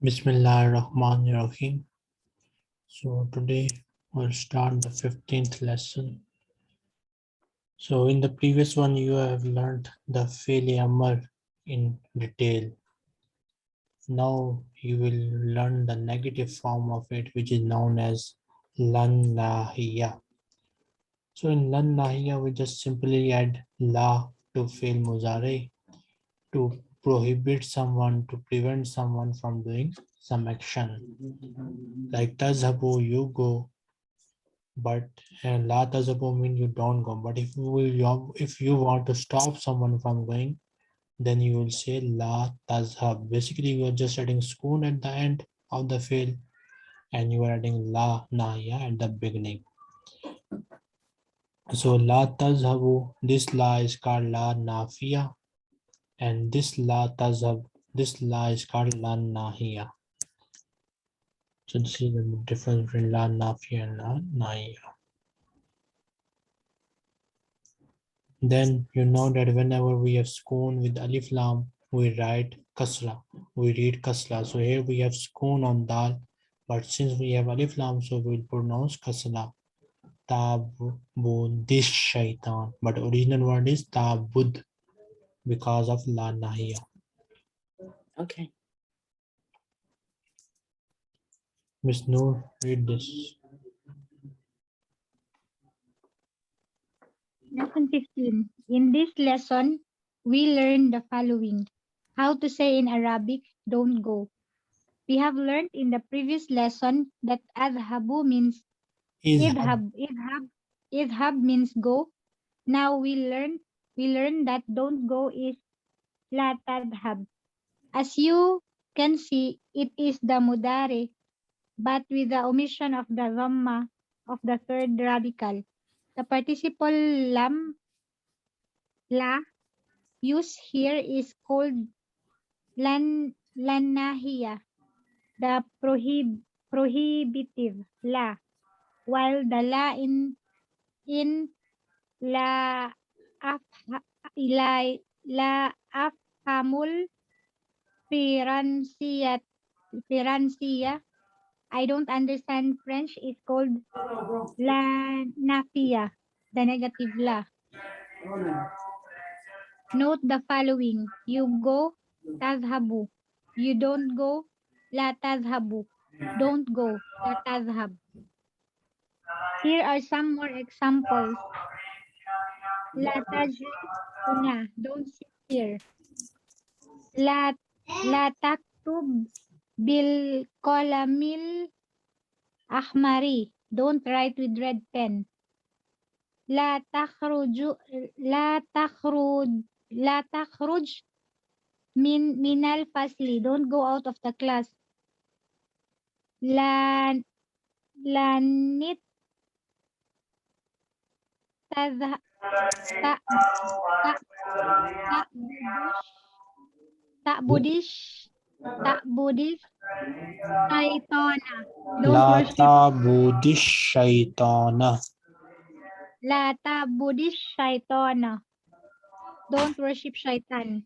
Bismillahirrahmanirrahim. So today we'll start the 15th lesson. So in the previous one you have learned the fi'l amr in detail. Now you will learn the negative form of it, which is known as lan nahiya. So in lan nahiya we just simply add la to fi'l muzari to prohibit someone, to prevent someone from doing some action. Like tazhabu, you go, but la tazhabu mean you don't go. But if you want to stop someone from going, then you will say la tazhab. Basically, you are just adding spoon at the end of the field, and you are adding la nahiya at the beginning. So la tazhabu, this la is called la nafiya, and this la tazhab, this la is called la nahiya. So this is the difference between la nafiya and la nahiya. Then you know that whenever we have sukoon with alif lam, we write kasra. We read kasra. So here we have sukoon on dal, but since we have alif lam, so we'll pronounce kasra. Tabudish shaitan. But original word is tabud because of la nahiya. Okay. Miss Noor, read this. Lesson 15. In this lesson, we learn the following. How to say in Arabic, don't go. We have learned in the previous lesson that adhabu means idhab. Idhab means go. Now we learn that don't go is la tadhab. As you can see, it is the mudari, but with the omission of the dhamma of the third radical. The participle lam, la, used here is called lanahiya, the prohibitive la, while the la in la afha, la afhamul firansiya. I don't understand French. Is called la nafia, the negative la. Note the following. You go, tazhabu. You don't go, la tazhabu. Don't go, la tazhab. Here are some more examples. La tajlisuna. Don't sit here. La, la taktub bil qalamil ahmari. Don't write with red pen. La takhruju, la takhruj, la takhruj minal fasli. Don't go out of the class. La nit tadha ta ta ta'budish ta'budish shaitana. Don't La worship tabudish shaitana. la ta'budish shaitana. Don't worship shaitan.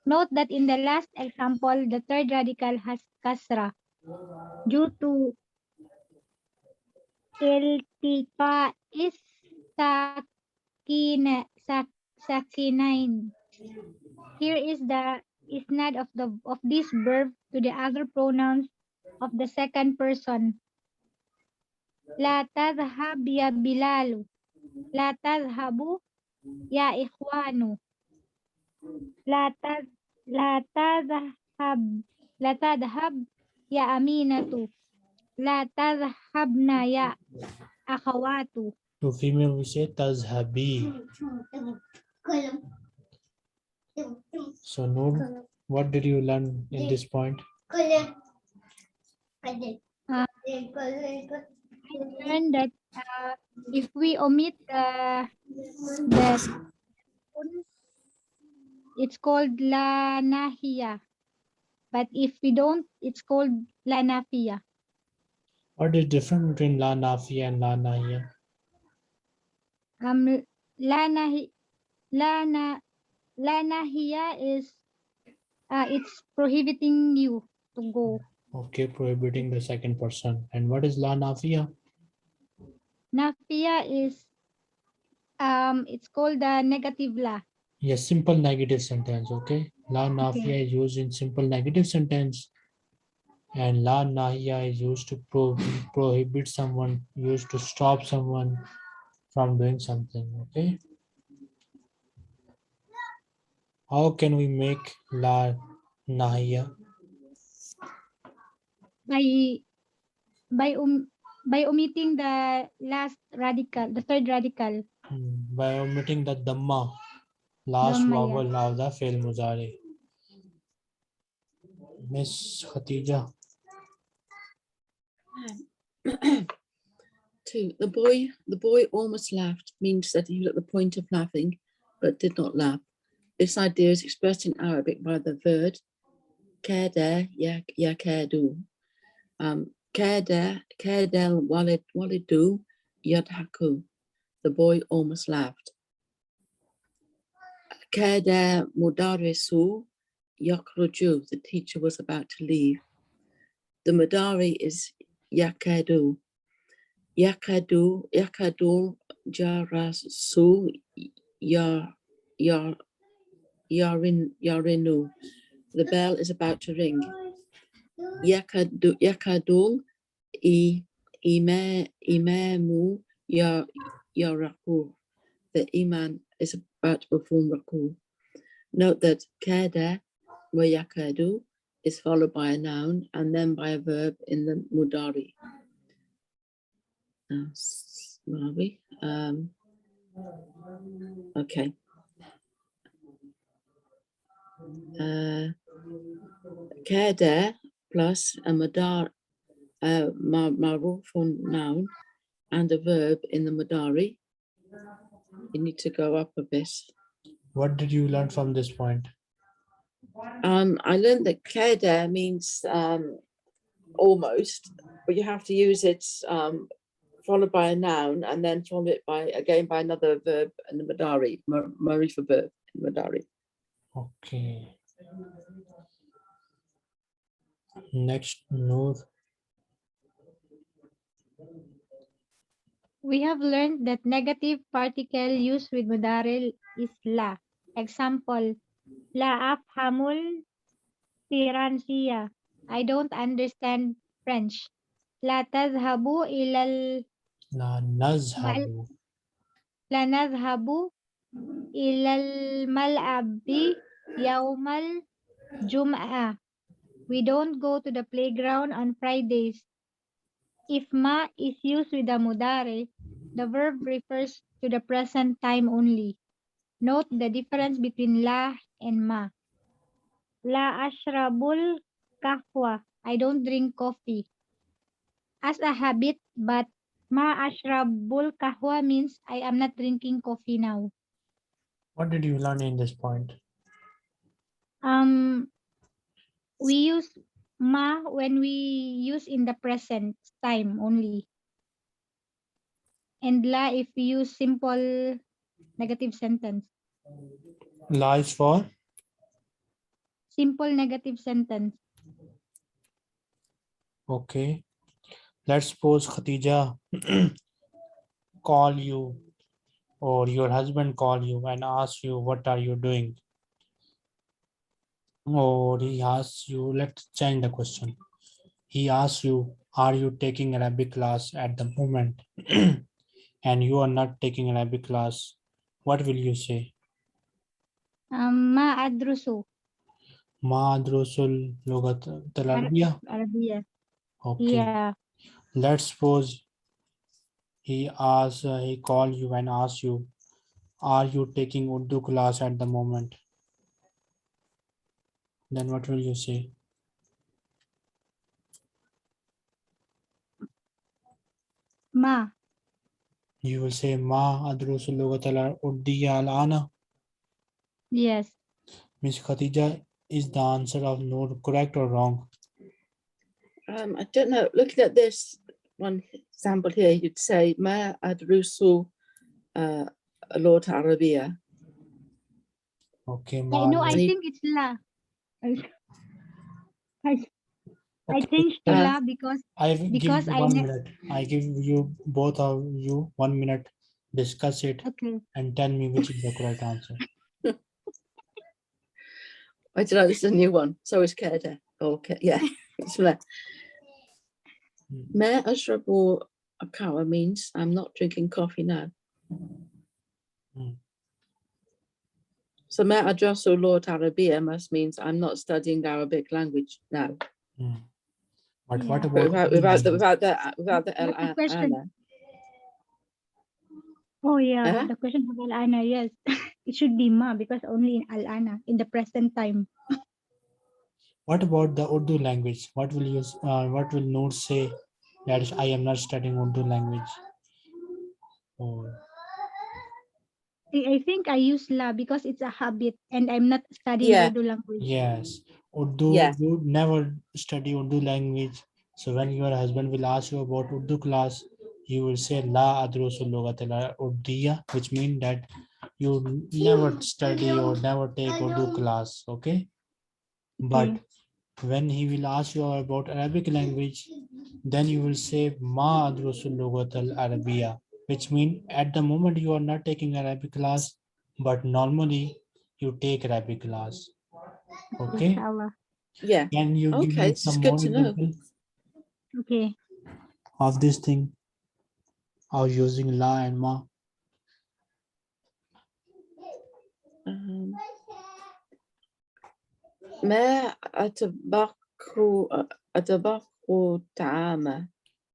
Note that in the last example, the third radical has kasra due to iltika is sakinain. Here is the isnad of this verb to the other pronouns of the second person. La tadhhab ya Bilalu. La tadhhabu ya ikhwanu. La tadh la tadhhab la tadhhab ya Aminatu. La tadhhabna ya akhawatu. To female we say tazhabi. So Noor, what did you learn in this point? I learned that if we omit the it's called la nahiya. But if we don't, it's called la nafiya. What is different between la nafiya and la nahiya? La nahi la na la nahiya is it's prohibiting you. to go. Okay, prohibiting the second person. And what is la nafiya? Nafiya is it's called the negative la. Yes, simple negative sentence. Okay, la nafiya Okay. is used in simple negative sentence, and la nahiya is used to prohibit someone, used to stop someone from doing something. Okay, how can we make la nahiya? By by um by omitting the last radical, the third radical. By omitting the dhamma, last Dhamma, yeah. vowel of the fail muzari. Miss Khatija. Two. The boy almost laughed means that he was at the point of laughing, but did not laugh. This idea is expressed in Arabic by the verb kada yakadu. Kadal walidu yadhaku. The boy almost laughed. Kada mudarisu yakhruju. The teacher was about to leave. The mudari is yakadu. Yakadu jarasu yarinu. The bell is about to ring. Yakadul imamu yaraku. The imam is about to perform raku. Note that kada wa yakadu is followed by a noun and then by a verb in the mudari. Where are we? Okay. Kada plus a marufun noun and a verb in the mudari. You need to go up a bit. What did you learn from this point? I learned that kada means almost, but you have to use it followed by a noun and then followed it by another verb in the madari, marifa verb in the madari. Okay. Next, Noor. We have learned that negative particle used with mudari is la. Example, la afhamul Firansiya. I don't understand French. La tazhabu ilal La nazhabu. la nadhhabu ilal mal'abi yawmal jum'ah. We don't go to the playground on Fridays. If ma is used with the mudari, the verb refers to the present time only. Note the difference between la and ma. La ashrabul kahwa. I don't drink coffee as a habit, but ma ashrabul kahwa means I am not drinking coffee now. What did you learn in this point? We use ma when we use in the present time only. And la if we use simple negative sentence. La is for? Simple negative sentence. Okay. Let's suppose Khatija call you or your husband call you and ask you, what are you doing? Or he asks you, let's change the question. He asks you, are you taking Arabic class at the moment? And you are not taking Arabic class. What will you say? Ma adrusu. Ma adrusul lugat al-Arabiyya? Arabia. Okay. Yeah. Let's suppose he call you and asks you, are you taking Urdu class at the moment? Then what will you say? Ma. You will say Ma adrusul lugat al-Urdiyya al-ana. Yes. Miss Khatija, is the answer of Noor correct or wrong? I don't know. Looking at this one example here, you'd say Ma adrusu Lord Arabia. Okay, I know, I Need- think it's la. I Okay, changed to then la because I will give because you I 1 ne- minute. I give you both of you 1 minute. Discuss it okay. and tell me which is the correct answer. I don't know, this is a new one. So is Keda. Okay, yeah. It's la. Ma ashrabu akawa means I'm not drinking coffee now. Hmm. So ma adrasu Lord Arabia must means I'm not studying Arabic language now. Hmm. But Yeah. what But about without the But the question- ana. Oh yeah, Huh? the question of Al-Ana, yes. It should be ma because only in Al-Ana, in the present time. what about the Urdu language? What will you what will Noor say that is, I am not studying Urdu language? Oh, I think I use la because it's a habit and I'm not studying Yeah. Urdu language. yes. Urdu, Yeah. you never study Urdu language. So when your husband will ask you about Urdu class, you will say La adrusu lughatal Urdiya, which means that you never study or never take Urdu class. Okay. But Okay. when he will ask you about Arabic language, then you will say Ma adrusu lughatal Arabiya, which means at the moment you are not taking Arabic class, but normally you take Arabic class. Okay. Inshallah. Yeah. Can you give Okay, me this is some good more to know. example Okay. of this thing of using la and ma? ما أتبخ طعاما.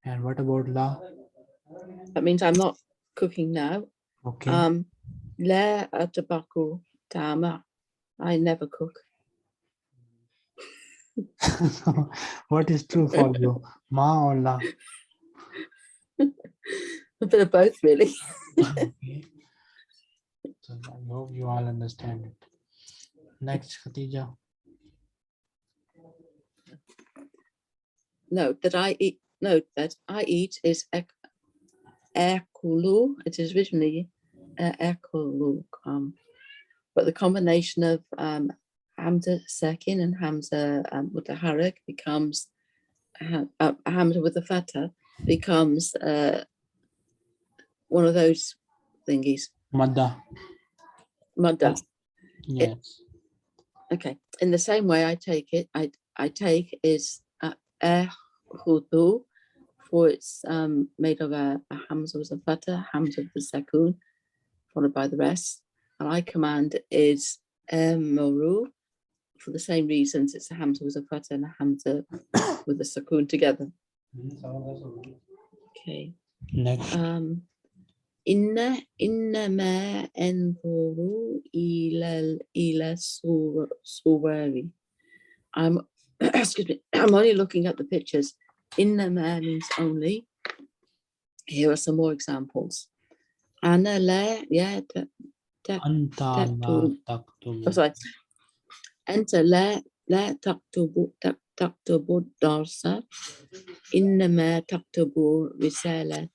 And what about la? That means I'm not cooking now. Okay. لا أتبخ طعاما. I never cook. What is true for you, ma or la? A bit of both, really. Okay. So I hope you all understand it. Next, Khatija. Note that I eat is ekulu. It is originally ekulu, but the combination of hamza sakin and hamza with the harak becomes hamza with the fatha becomes one of those thingies. Madda. Madda. Yes. Okay. In the same way, I take it. I take is khudu, for it's made of a hamza with a fatha, hamza with a sakun, followed by the rest. And I command is moru, for the same reasons. It's a hamza with a fatha and a hamza with a sakun together. Okay. Next. إنما أنظر إلى الصور. Excuse me. I'm only looking at the pictures. إنما means only. Here are some more examples. أنا لا Anta la taktubu. Oh, sorry. أنت لا تكتب الدرس إنما تكتب رسالة.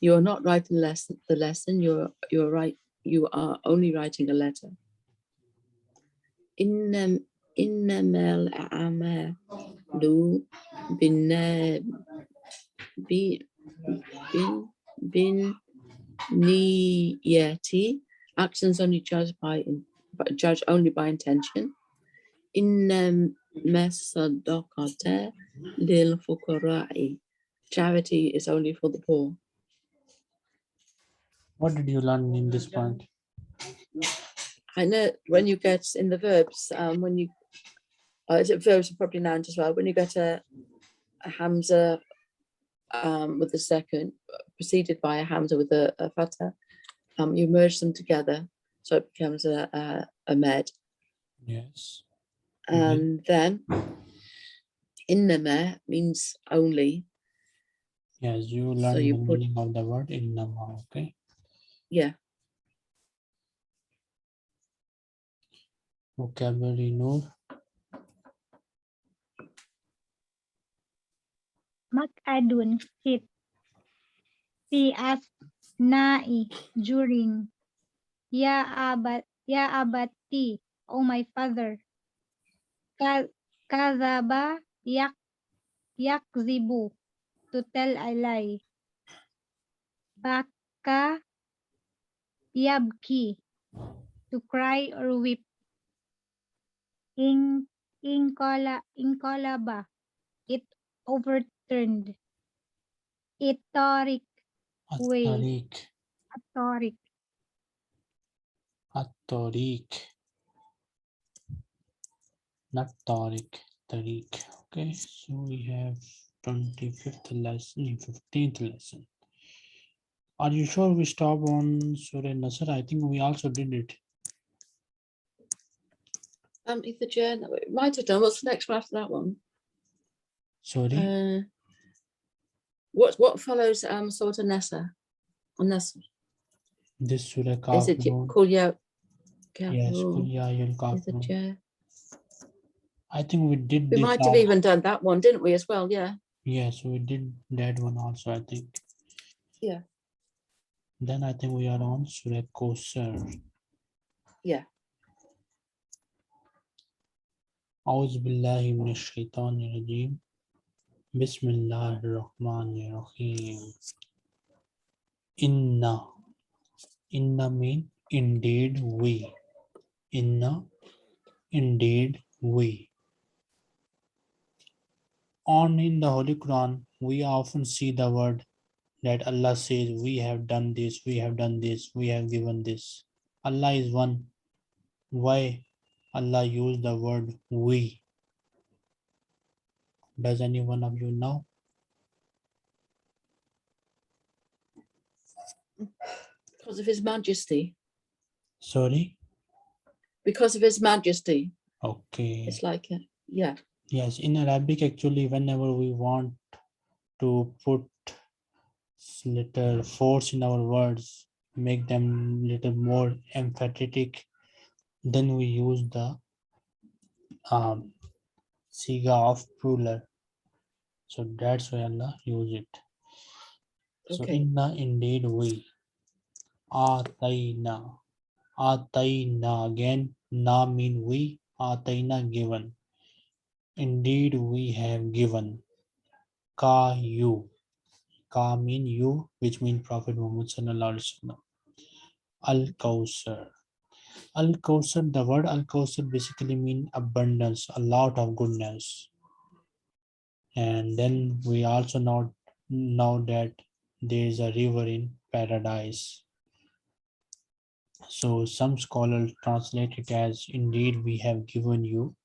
You are not writing the lesson. You're right. You are only writing a letter. إنما الأعمال بالنيات. Actions only judged only by intention. إنما الصدقة للفقراء. Charity is only for the poor. What did you learn in this point? I know when you get in the verbs, when you verbs are probably nouns as well. When you get a hamza with the second preceded by a hamza with a fatha, you merge them together, so it becomes a med. Yes. And then innama means only. Yes, you learned you the put- meaning of the word innama. Okay. Yeah. Vocabulary Noor. Mak'adun, sit. Fi asna'i, during. Ya abati, oh my father. Kadhaba yakzibu, to tell a lie. Baka yabki, to cry or weep. Inkolaba, it overturned. Itorik, way. At-tariq. Atorik, At-tariq. Not tariq. Tariq. Okay, so we have 25th lesson, 15th lesson. Are you sure we stop on Surah Nasr? I think we also did it. Either Jen, it might have done. What's the next one after that one? Sorry. What follows Surah Nessa? On Nessa? This Surah Is it Kafirun. Kulya? Yes, Qul Ya Ayyuhal Is it Kafirun. Jen? I think we did We this. might have even done that one, didn't we, as well? Yeah. Yes, we did that one also, I think. Yeah. Then I think we are on Surah Kosar. Yeah. A'udhu billahi minash shaitanir rajim. Bismillahir Rahmanir Rahim. Inna. Inna mean indeed we. Inna, indeed we. On in the Holy Quran, we often see the word that Allah says, we have done this, we have done this, we have given this. Allah is one. Why Allah used the word we? Does any one of you know? Because of His Majesty. Sorry? Because of His Majesty. Okay. It's like, yeah. Yes, in Arabic, actually, whenever we want to put little force in our words, make them little more emphatic, then we use the siga of plural. So that's why Allah use it. So Okay. inna, indeed we. Atayna. Atayna, again, na mean we. Atayna, given. Indeed we have given. Ka, you. Ka mean you, which mean Prophet Muhammad sallallahu alaihi wasallam. Al-Kawsar. Al-Kawsar, the word Al-Kawsar basically mean abundance, a lot of goodness. And then we also know that there is a river in paradise. So some scholars translate it as, indeed we have given you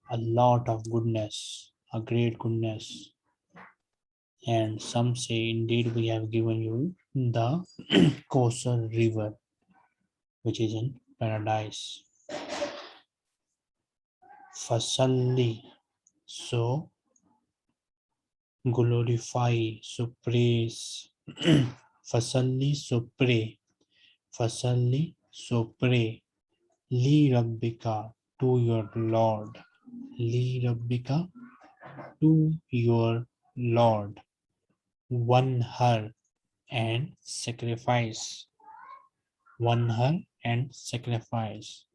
a lot of goodness, a great goodness. And some say, indeed we have given you the Kosar river, which is in paradise. Fasalli, so glorify, so praise. Fasalli, so pray. Fasalli, so pray. Li Rabbika, to your Lord. Li Rabbika, to your Lord. One her and sacrifice. One her and sacrifice.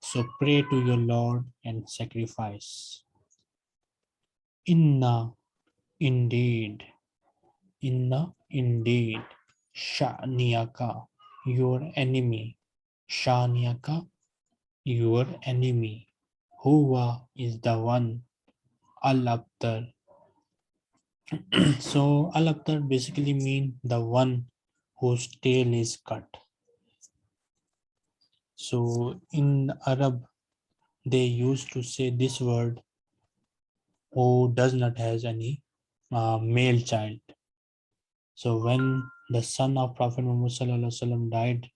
So pray to your Lord and sacrifice. Inna, indeed. Inna, indeed. Sha'niyaka, your enemy. Sha'niyaka, your enemy. Huwa is the one. Al-Abtar. So Al-Abtar basically mean the one whose tail is cut. So in Arab, they used to say this word who does not has any male child. So when the son of Prophet Muhammad sallallahu alaihi wasallam died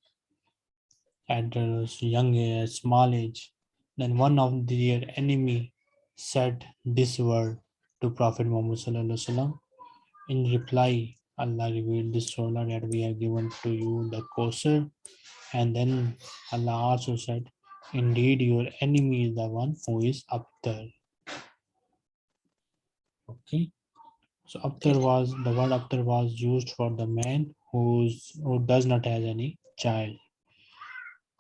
at a young small age, then one of their enemy said this word to Prophet Muhammad sallallahu alaihi wasallam. In reply, Allah revealed this surah that we have given to you the Kosar, and then Allah also said, indeed your enemy is the one who is Abtar. Okay, so Abtar was, the word Abtar was used for the man who does not have any child.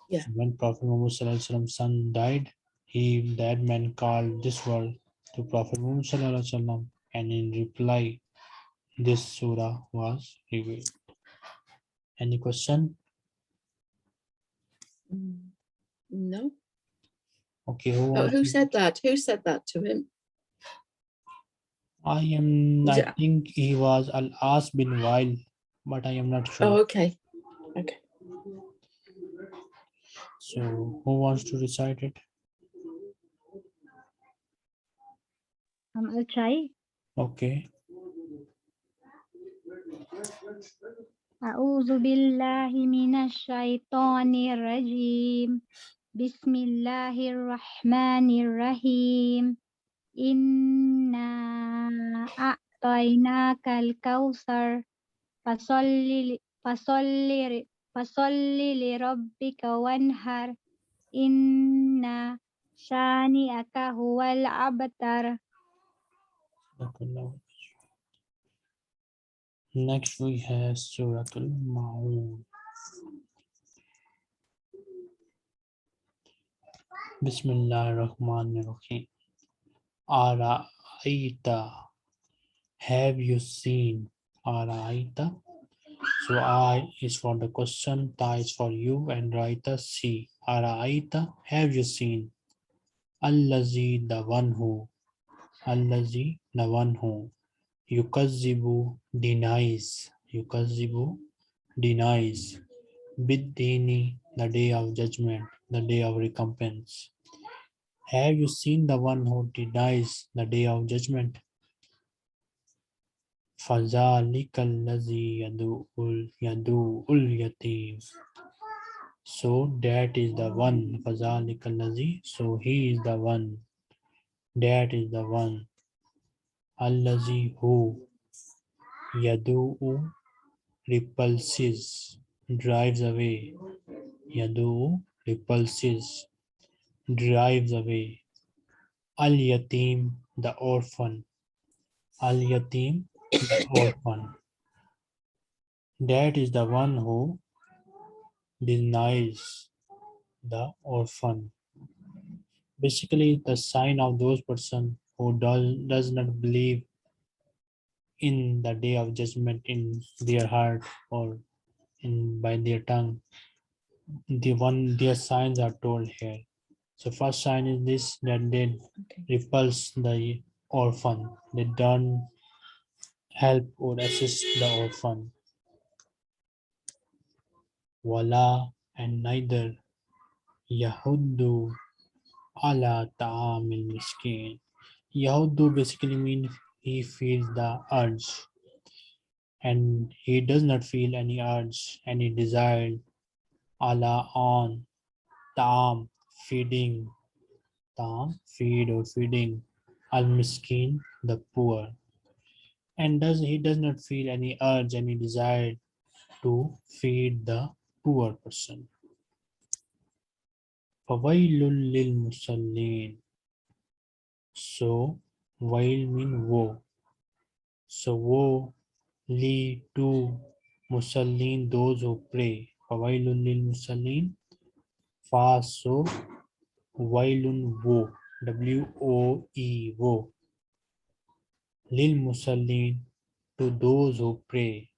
Yeah. So when Prophet Muhammad's son died, that man called this word to Prophet Muhammad Sallallahu Alaihi Wasallam, and in reply, this surah was revealed. Any question? No. Okay, Who said that? Who said that to him? I Was it- think he was Al-As bin Wail, but I am not sure. Oh, okay. Okay. So who wants to recite it? I'll try. Okay. أعوذ بالله من الشيطان الرجيم بسم الله الرحمن الرحيم إنا أعطيناك الكوثر فصل لربك وانهر إن شانئك هو الأبتر. Next we have Surah Al-Ma'un. Bismillahirrahmanirrahim. Ara'aita, have you seen? Ara'aita. So I is for the question, ta is for you, and Raita see. Ara'aita, have you seen? Allazi, the one who. Allazi, the one who. Yukazzibu, denies. Yukazzibu, denies. Biddini, the day of judgment, the day of recompense. Have you seen the one who denies the day of judgment? فَذَلِكَ الَّذِي يَدُوءُ الْيَتِيمَ. So that is the one. فَذَلِكَ الَّذِي. So he is the one. That is the one. الَّذِي who. يَدُوءُ repulses. Drives away. يَدُوءُ repulses. Drives away. Al-Yatim, the orphan. Al-Yatim, the orphan. That is the one who denies the orphan. Basically, the sign of those person who does not believe in the day of judgment in their heart or in by their tongue. Their signs are told here. So first sign is this, that they repulse the orphan. They don't help or assist the orphan. Wala, and neither Yahuddu ala ta'amil miskin. Yahuddu basically means he feels the urge, and he does not feel any urge, any desire, ala on ta'am, feeding, ta'am, feed or feeding, al miskin, the poor, and he does not feel any urge, any desire to feed the poor person. Fawailul lil musallin. So wail mean woe. So woe li to musallin, those who pray. Fawailul lil musallin. Fa, so wailun woe. W-O-E, woe. Lil musallin, to those who pray.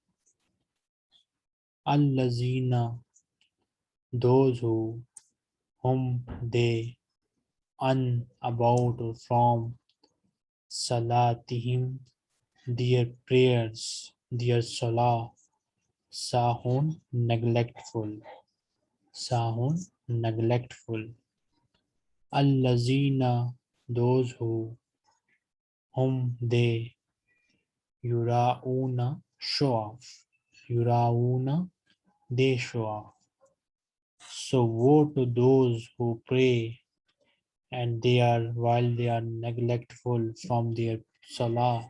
Allazina, those whom they about or from salatihim, their prayers, their salah, sahun, neglectful, sahun, neglectful. Allazina, those whom they yurauna, show off, yurauna, they show off. So woe to those who pray and while they are neglectful from their salah,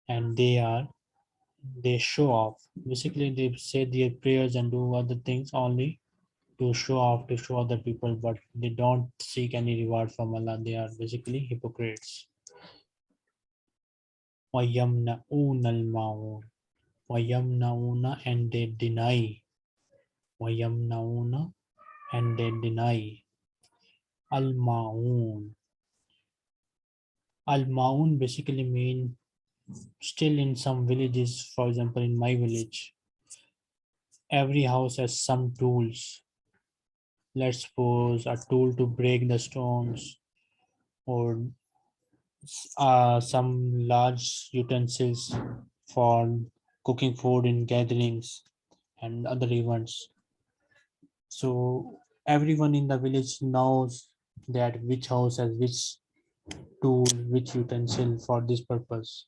and they show off. Basically, they say their prayers and do other things only to show off, to show other people, but they don't seek any reward from Allah. They are basically hypocrites. وَيَمْنَعُونَ الْمَاعُونَ. وَيَمْنَعُونَ, and they deny. وَيَمْنَعُونَ, and they deny. Al-Ma'un, Al-Maun basically mean still in some villages, for example, in my village, every house has some tools. Let's suppose a tool to break the stones or some large utensils for cooking food in gatherings and other events. So everyone in the village knows that which house has which tool, which utensil for this purpose.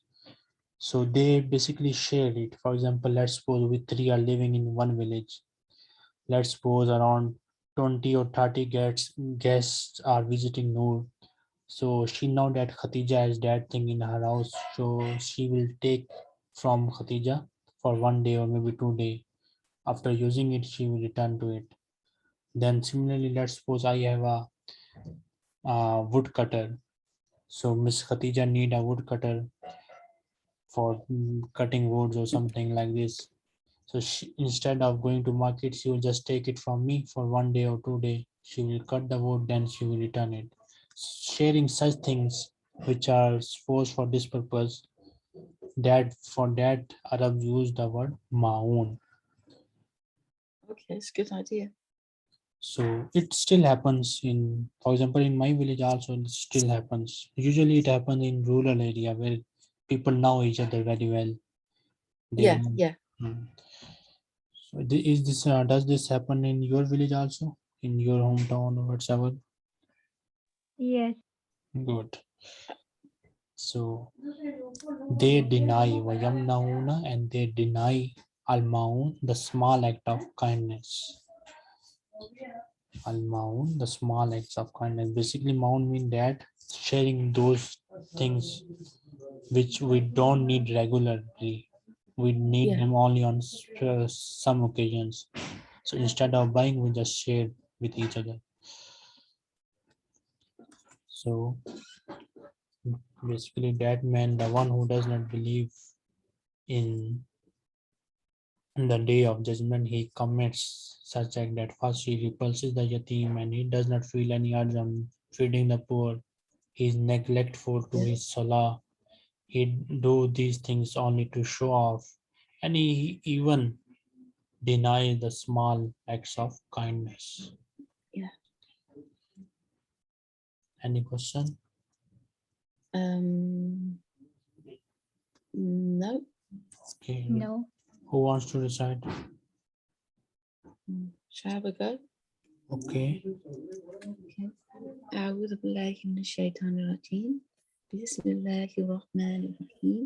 So they basically share it. For example, let's suppose we three are living in one village. Let's suppose around 20 or 30 guests are visiting Noor. So she know that Khatija has that thing in her house. So she will take from Khatija for 1 day or maybe 2 days. After using it, she will return to it. Then similarly, let's suppose I have a wood cutter. So Miss Khatija need a wood cutter for cutting woods or something like this. So she, instead of going to market, she will just take it from me for 1 day or 2 days. She will cut the wood, then she will return it. Sharing such things which are supposed for this purpose, that for that Arabs use the word ma'un. Okay, it's a good idea. So it still happens in, for example, in my village also it still happens. Usually it happens in rural area where people know each other very well. They Yeah, know. yeah. Mm. So is this does this happen in your village also, in your hometown or whatever? Yes. Good. So they deny wayamnauna and they deny al-maun, the small act of kindness. Al-maun, the small acts of kindness. Basically, maun mean that sharing those things which we don't need regularly. We need Yeah. them only on some occasions. So instead of buying, we just share with each other. So basically, that man, the one who does not believe in the day of judgment, he commits such act that first he repulses the yatim and he does not feel any urge on feeding the poor. He is neglectful to Yeah. his salah. He do these things only to show off, and he even denies the small acts of kindness. Yeah. Any question? No. Okay. No. Who wants to recite? Shall I have a go? Okay. Okay. أعوذ بالله من الشيطان الرجيم. بسم الله الرحمن الرحيم.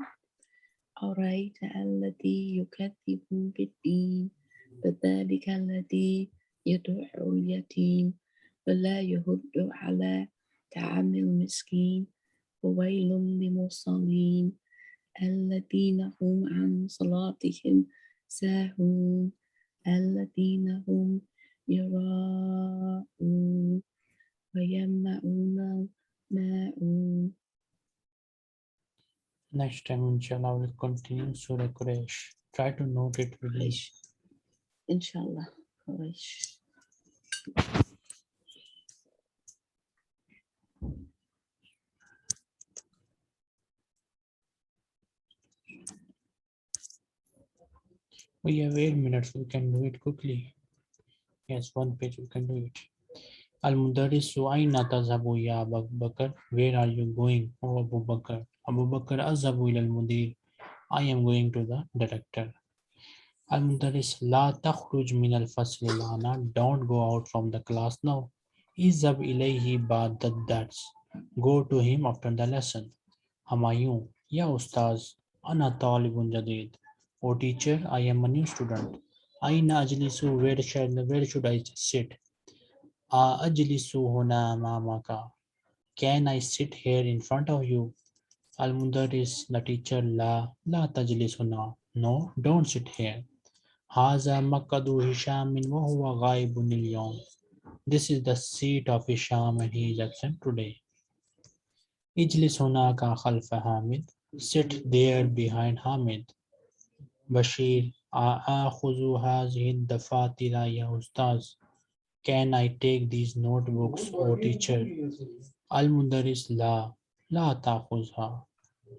أرأيت الذي يكذب بالدين فذلك الذي يدع اليتيم ولا يهد على طعام المسكين وويل للمصلين الذين هم عن صلاتهم ساهون الذين هم يراءون ويمنعون الماعون. Next time, inshallah, we'll continue Surah Quraysh. Try to note it with me. قريش إن شاء الله قريش. We have 8 minutes, we can do it quickly. Yes, one page, we can do it. Al-Mudarrisu Aina tazhabu ya Abu Bakr? Where are you going, O Abu Bakr? Abu Bakr azhabu ila al-Mudir. I am going to the director. Al-Mudarris La takhruj min al-fasl al-ana. Don't go out from the class now. Izhab ilayhi ba'da ad-dars. Go to him after the lesson. Humayun, Ya Ustaz, Ana talibun jadid. O teacher, I am a new student. Aina ajlisu, where should I sit? Ajlisu huna mamaka. Can I sit here in front of you? Al-Mudarris, the teacher, la tajlis huna. No, don't sit here. Haza makadu Hishamin wa huwa ghaibun al-yawm. This is the seat of Hisham and he is absent today. Ijlis hunaka khalfa Hamid. Sit there behind Hamid. Bashir, Akhuzu hazihi dafatira ya ustaz. Can I take these notebooks, O teacher? Al-Mudarris, La. لا تأخذها.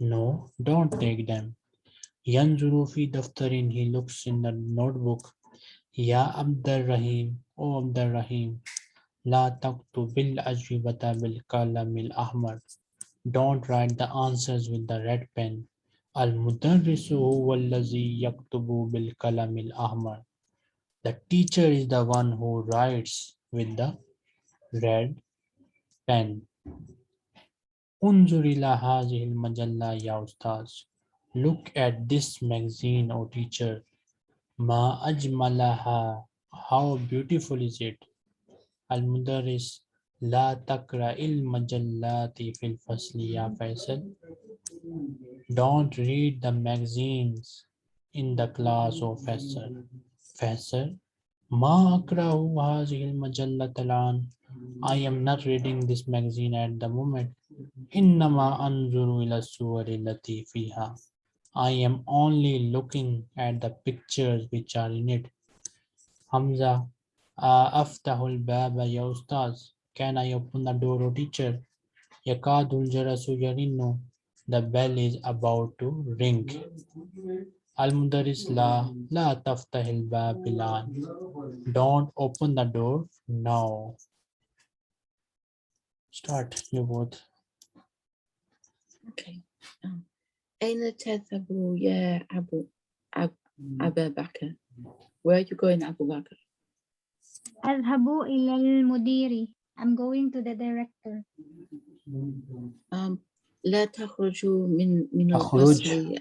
No, don't take them. ينظر في دفتر. He looks in the notebook. يا عبد الرحيم. Oh عبد الرحيم. لا تكتب الأجوبة بالقلم الأحمر. Don't write the answers with the red pen. المدرس هو الذي يكتب بالقلم الأحمر. The teacher is the one who writes with the red pen. انظر إلى هذه المجلة يا أستاذ. Look at this magazine, O teacher. ما أجملها. How beautiful is it. المدرس لا تقرأ المجلات في الفصل يا فيصل. Don't read the magazines in the class of Faisal. Faisal ما أقرأ هذه المجلة الآن. I am not reading this magazine at the moment. إنما أنظر إلى الصور التي فيها. I am only looking at the pictures which are in it. Hamza أفتح الباب يا أستاذ. Can I open the door, O teacher? يكاد الجرس يرن. The bell is about to ring. المدرس لا تفتح الباب الآن. Don't open the door now. Start you both. Okay. أين تذهب يا أبا بكر? Where are you going, Abu Bakr? أذهب إلى المدير. I'm going to the director. لا تخرجوا من أخرج. الفصل.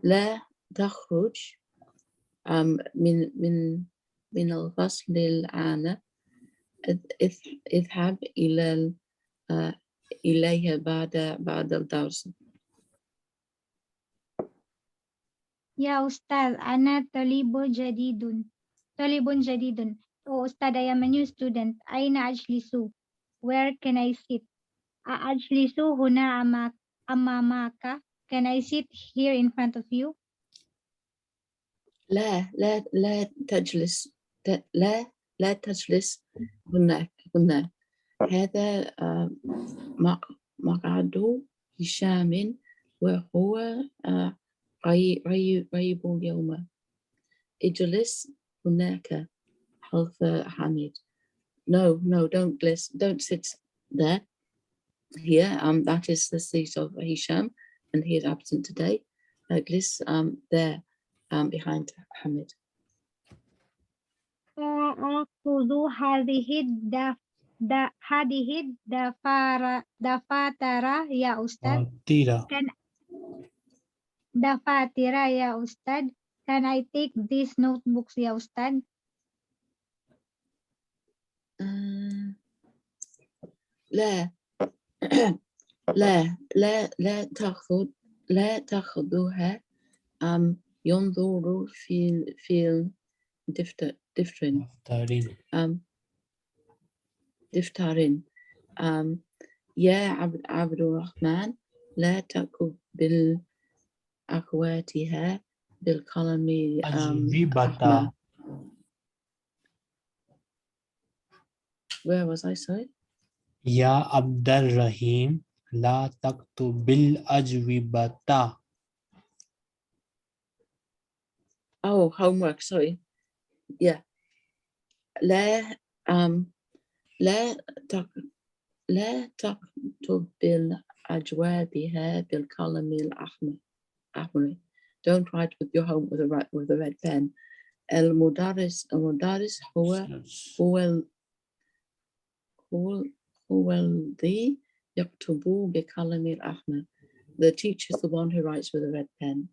لا تخرج من الفصل الآن. اذهب إليه بعد الدرس. يا أستاذ أنا طالب جديد. Oh أستاذ, I am a new student. أين أجلس? Where can I sit? أجلس هنا أمامك. Can I sit here in front of you? لا تجلس. لا تجلس هنا. هذا مقعد هشام وهو غيب اليوم. اجلس هناك خلف حميد. No, don't sit there. Here, that is the seat of Hisham, and he is absent today. Glis there, behind Hamid. أخذ هذه الدفاتر يا أستاذ. تيرا. دفاتر يا أستاذ. Can I take these notebooks يا أستاذ? لا تأخذوها. ينظر في دفترين. يا عبد الرحمن لا تكتب بالأخواتها بالقلم الأحمر. Where was I, sorry? يا عبد الرحيم لا تكتب بالأجوبة. Oh, homework, sorry. Yeah. لا تكتب بالأجوابها بالقلم الأحمر. Don't write with your home with a red pen. المدرس هو الذي يكتب بالقلم الأحمر. The teacher is the one who writes with a red pen.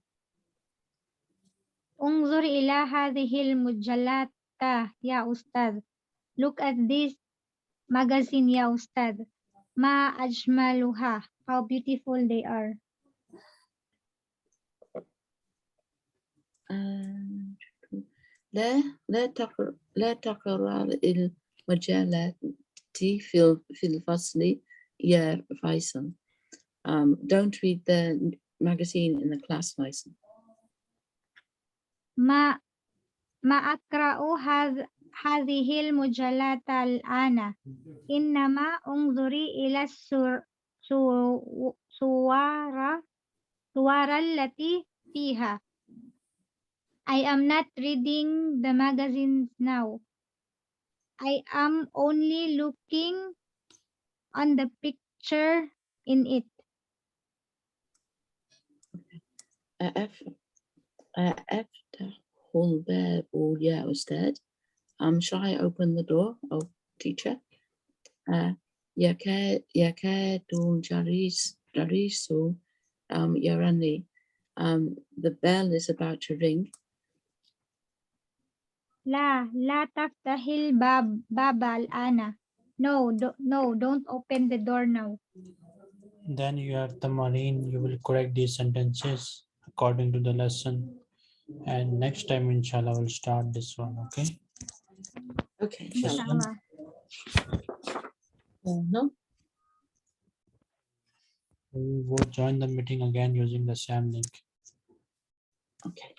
انظر إلى هذه المجلات يا أستاذ. Look at this magazine يا أستاذ. ما أجملها. How beautiful they are. لا تقرأ المجلات في الفصل يا فيصل. Don't read the magazine in the class, فيصل. ما أقرأ هذه المجلة الآن. إنما انظري إلى الصور التي فيها. I am not reading the magazines now. I am only looking on the picture in it. أفتح الباب يا أستاذ. Shall I open the door? Oh, teacher. يكاد الجرس يرني. The bell is about to ring. لا تفتح الباب الآن. No, don't open the door now. Then you have the marine. You will correct these sentences according to the lesson. And next time, inshallah, we'll start this one. Okay. Okay. Inshallah. No. We will join the meeting again using the same link. Okay.